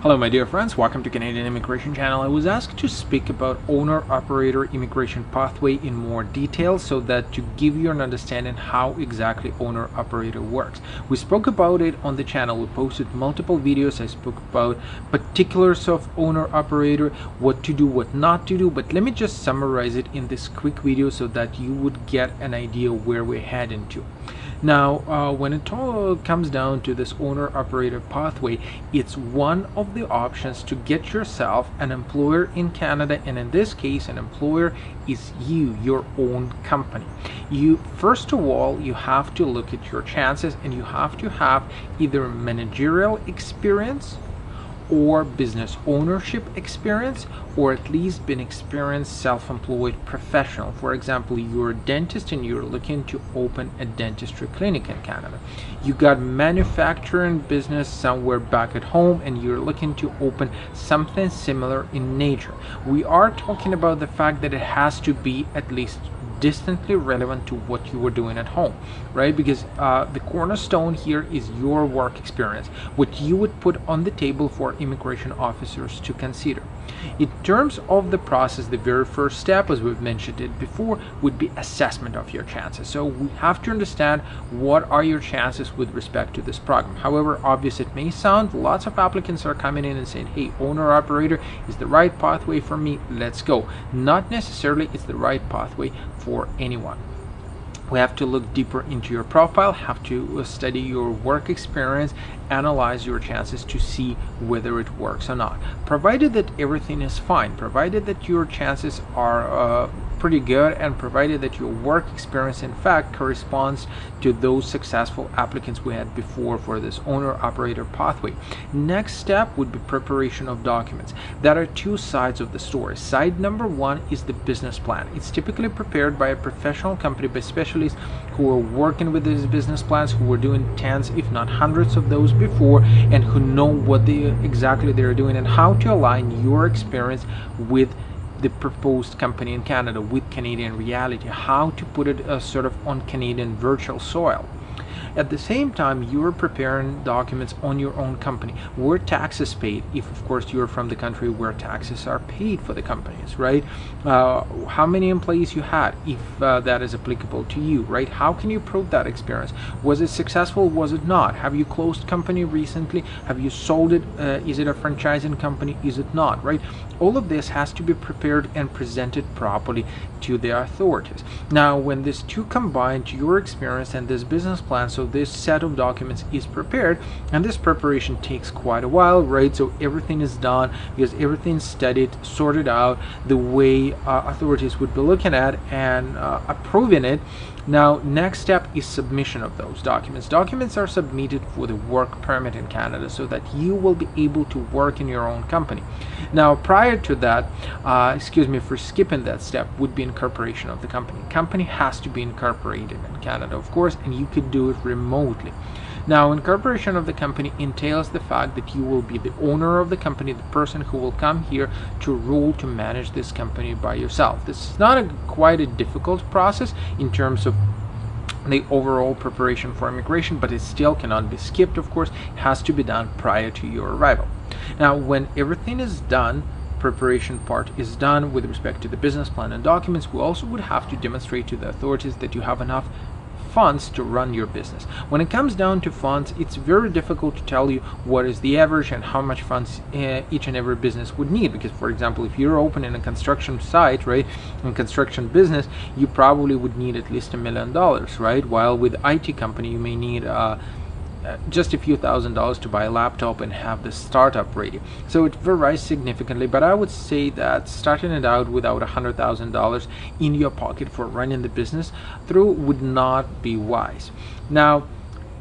Hello my dear friends, welcome to Canadian Immigration Channel. I was asked to speak about owner-operator immigration pathway in more detail so that to give you an understanding how exactly owner-operator works. We spoke about it on the channel. We posted multiple videos. I spoke about particulars of owner-operator, what to do, what not to do, but let me just summarize it in this quick video so that you would get an idea where we're heading to. Now, when it all comes down to this owner-operator pathway, it's one of the options to get yourself an employer in Canada, and in this case, an employer is you, your own company. First of all, you have to look at your chances, and you have to have either managerial experience or business ownership experience, or at least been experienced self-employed professional. For example, you're a dentist and you're looking to open a dentistry clinic in Canada. You got manufacturing business somewhere back at home and you're looking to open something similar in nature. We are talking about the fact that it has to be at least distantly relevant to what you were doing at home, right? Because the cornerstone here is your work experience, what you would put on the table for immigration officers to consider. In terms of the process, the very first step, as we've mentioned it before, would be assessment of your chances. So we have to understand what are your chances with respect to this program. However obvious it may sound, lots of applicants are coming in and saying, hey, owner-operator is the right pathway for me, let's go. Not necessarily it's the right pathway for anyone. We have to look deeper into your profile, have to study your work experience, analyze your chances to see whether it works or not. Provided that everything is fine, provided that your chances are pretty good, and provided that your work experience in fact corresponds to those successful applicants we had before for this owner-operator pathway. Next step would be preparation of documents. There are two sides of the story. Side number one is the business plan. It's typically prepared by a professional company, by specialists who are working with these business plans, who were doing tens if not hundreds of those before, and who know what exactly they're doing and how to align your experience with the proposed company in Canada, with Canadian reality, how to put it sort of on Canadian virtual soil. At the same time, you're preparing documents on your own company, where taxes paid, if of course you're from the country where taxes are paid for the companies, right? How many employees you had, if that is applicable to you, right? How can you prove that experience? Was it successful? Was it not? Have you closed company recently? Have you sold it? Is it a franchising company? Is it not, right? All of this has to be prepared and presented properly to the authorities. Now, when these two combine, your experience and this business plan, so this set of documents is prepared, and this preparation takes quite a while, right? So everything is done because everything's studied, sorted out the way authorities would be looking at and approving it. Now, next step is submission of those documents. Documents are submitted for the work permit in Canada so that you will be able to work in your own company. Now, prior to that, excuse me for skipping that step, would be incorporation of the company. Company has to be incorporated in Canada, of course, and you could do it remotely. Now, incorporation of the company entails the fact that you will be the owner of the company, the person who will come here to rule, to manage this company by yourself. This is not quite a difficult process in terms of the overall preparation for immigration, but it still cannot be skipped, of course. It has to be done prior to your arrival. Now, when everything is done, preparation part is done with respect to the business plan and documents, we also would have to demonstrate to the authorities that you have enough funds to run your business. When it comes down to funds, it's very difficult to tell you what is the average and how much funds each and every business would need, because for example, if you're opening a construction site, right, in construction business, you probably would need at least $1 million, right? While with IT company, you may need just a few $1,000s to buy a laptop and have the startup ready. So it varies significantly, but I would say that starting it out without $100,000 in your pocket for running the business through would not be wise. Now,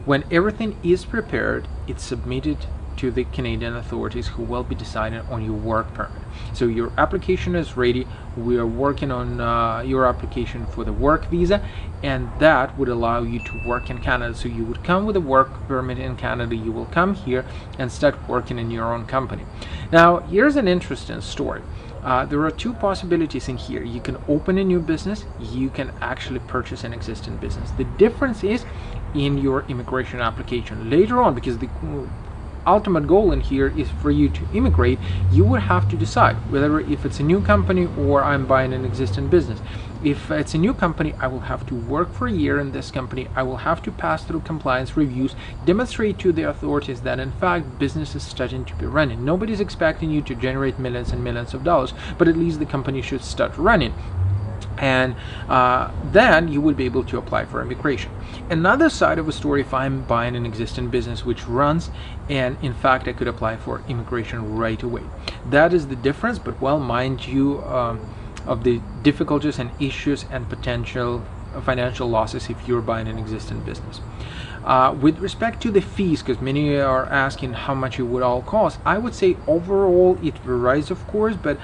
when everything is prepared, it's submitted to the Canadian authorities, who will be deciding on your work permit. So your application is ready. We are working on your application for the work visa, and that would allow you to work in Canada. So you would come with a work permit in Canada, you will come here and start working in your own company. Now, here's an interesting story. There are two possibilities in here. You can open a new business, you can actually purchase an existing business. The difference is in your immigration application later on, because ultimate goal in here is for you to immigrate, you would have to decide whether if it's a new company or I'm buying an existing business. If it's a new company, I will have to work for a year in this company. I will have to pass through compliance reviews, demonstrate to the authorities that in fact business is starting to be running. Nobody's expecting you to generate millions and millions of dollars, but at least the company should start running. And then you will be able to apply for immigration. Another side of a story, if I'm buying an existing business which runs, and in fact I could apply for immigration right away. That is the difference, but well, mind you, of the difficulties and issues and potential financial losses if you're buying an existing business. With respect to the fees, because many are asking how much it would all cost, I would say overall it varies, of course, but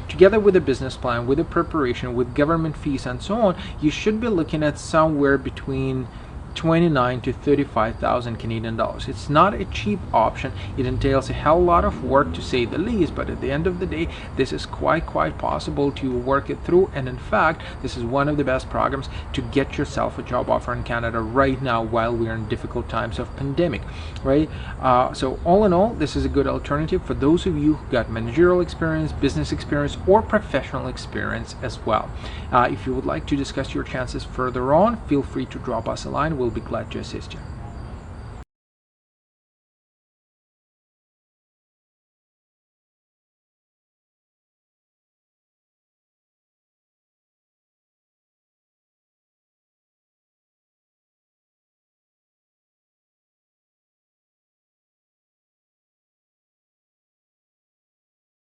together with a business plan, with a preparation, with government fees and so on, you should be looking at somewhere between 29 to 35,000 Canadian dollars. It's not a cheap option. It entails a hell lot of work, to say the least, but at the end of the day, this is quite possible to work it through. And in fact, this is one of the best programs to get yourself a job offer in Canada right now while we're in difficult times of pandemic, right? So all in all, this is a good alternative for those of you who got managerial experience, business experience, or professional experience as well. If you would like to discuss your chances further on, feel free to drop us a line. We'll be glad to assist you.